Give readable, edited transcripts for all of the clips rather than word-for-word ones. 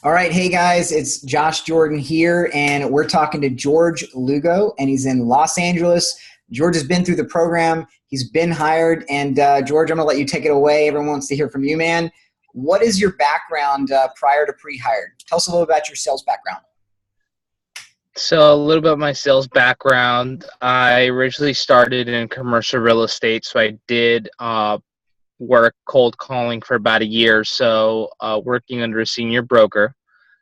All right. Hey, guys, it's Josh Jordan here, and we're talking to George Lugo, and he's in Los Angeles. George has been through the program. He's been hired. And George, I'm going to let you take it away. Everyone wants to hear from you, man. What is your background prior to Prehired? Tell us a little about your sales background. So a little bit of my sales background. I originally started in commercial real estate, so I did work cold calling for about a year or so, working under a senior broker.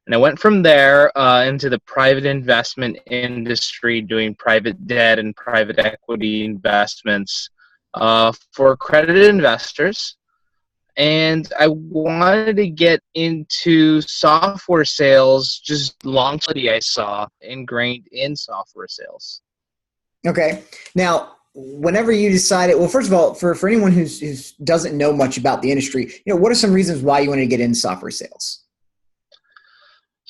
And I went from there into the private investment industry, doing private debt and private equity investments for accredited investors. And I wanted to get into software sales, just longevity I saw ingrained in software sales. Okay. Now, whenever you decided, well, first of all, for anyone who doesn't know much about the industry, what are some reasons why you wanted to get into software sales?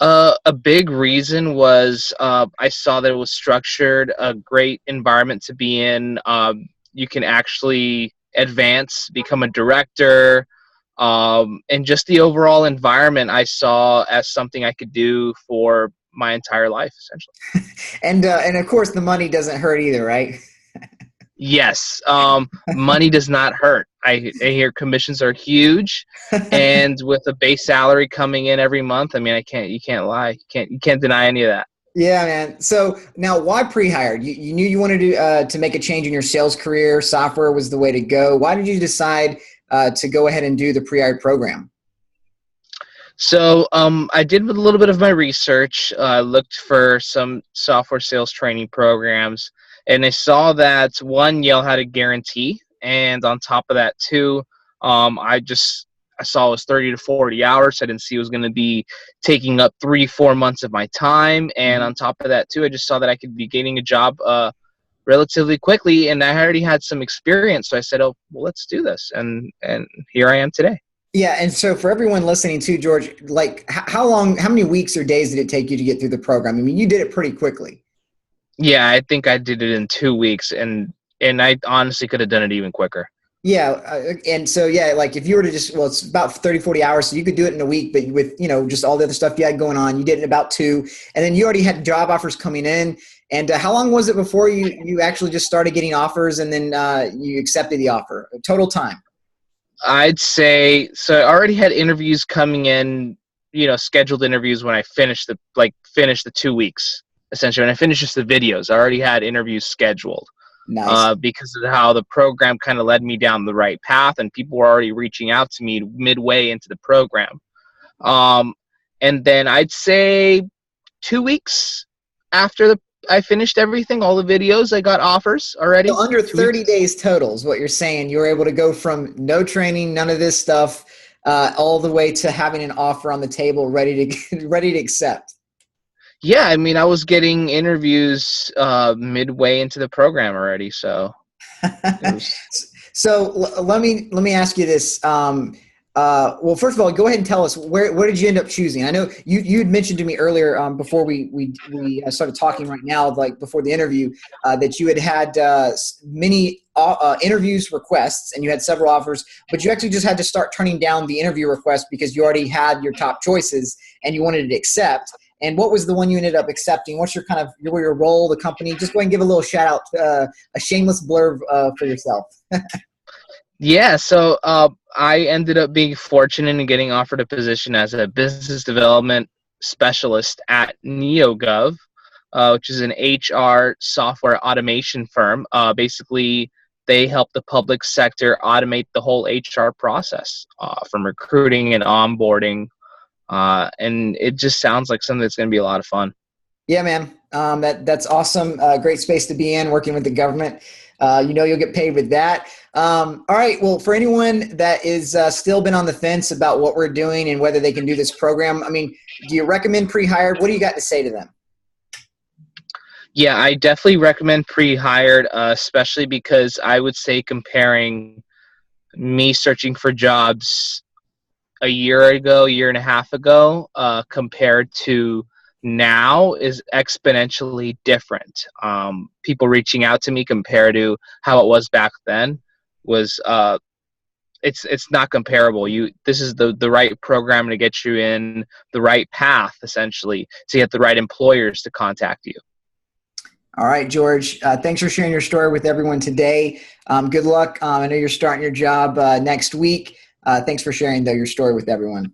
A big reason was I saw that it was structured, a great environment to be in. You can actually advance, become a director, and just the overall environment I saw as something I could do for my entire life, essentially. And of course, the money doesn't hurt either, right? Yes, money does not hurt. I hear commissions are huge, and with a base salary coming in every month, I mean, you can't lie, you can't deny any of that. Yeah, man. So now, why Prehired? You knew you wanted to make a change in your sales career. Software was the way to go. Why did you decide to go ahead and do the Prehired program? So I did a little bit of my research, looked for some software sales training programs, and I saw that one, Yale had a guarantee, and on top of that, too, I saw it was 30 to 40 hours. I didn't see it was going to be taking up 3-4 months of my time, and on top of that, too, I just saw that I could be getting a job relatively quickly, and I already had some experience, so I said, "Oh, well, let's do this," and here I am today. Yeah, and so for everyone listening too, George, like how many weeks or days did it take you to get through the program? I mean, you did it pretty quickly. Yeah, I think I did it in 2 weeks, and I honestly could have done it even quicker. Yeah, and so yeah, like if you were to it's about 30, 40 hours, so you could do it in a week, but with just all the other stuff you had going on, you did it in about 2, and then you already had job offers coming in. And how long was it before you actually just started getting offers, and then you accepted the offer? Total time? I'd say so. I already had interviews coming in, scheduled interviews when I finished the 2 weeks. Essentially, when I finished just the videos, I already had interviews scheduled. Nice. Because of how the program kind of led me down the right path, and people were already reaching out to me midway into the program. And then I'd say 2 weeks after I finished everything, all the videos, I got offers already. So under 30 days total is what you're saying. You were able to go from no training, none of this stuff, all the way to having an offer on the table, ready to accept. Yeah, I mean, I was getting interviews midway into the program already, so. So let me ask you this. Well, first of all, go ahead and tell us where did you end up choosing? I know you had mentioned to me earlier before we started talking right now, like before the interview, that you had many interviews requests and you had several offers, but you actually just had to start turning down the interview request because you already had your top choices and you wanted to accept. And what was the one you ended up accepting? What's your your role, the company? Just go ahead and give a little shout out, a shameless blurb for yourself. Yeah, so I ended up being fortunate in getting offered a position as a business development specialist at NeoGov, which is an HR software automation firm. Basically, they help the public sector automate the whole HR process, from recruiting and onboarding. And it just sounds like something that's going to be a lot of fun. Yeah, man. That's awesome. Great space to be in, working with the government. You'll get paid with that. All right. Well, for anyone that is still been on the fence about what we're doing and whether they can do this program, I mean, do you recommend Prehired? What do you got to say to them? Yeah, I definitely recommend Prehired, especially because I would say comparing me searching for jobs a year and a half ago, compared to now is exponentially different. People reaching out to me compared to how it was back then was it's not comparable. This is the right program to get you in the right path, essentially, to get the right employers to contact you. All right, George. Thanks for sharing your story with everyone today. Good luck. I know you're starting your job next week. Thanks for sharing your story with everyone.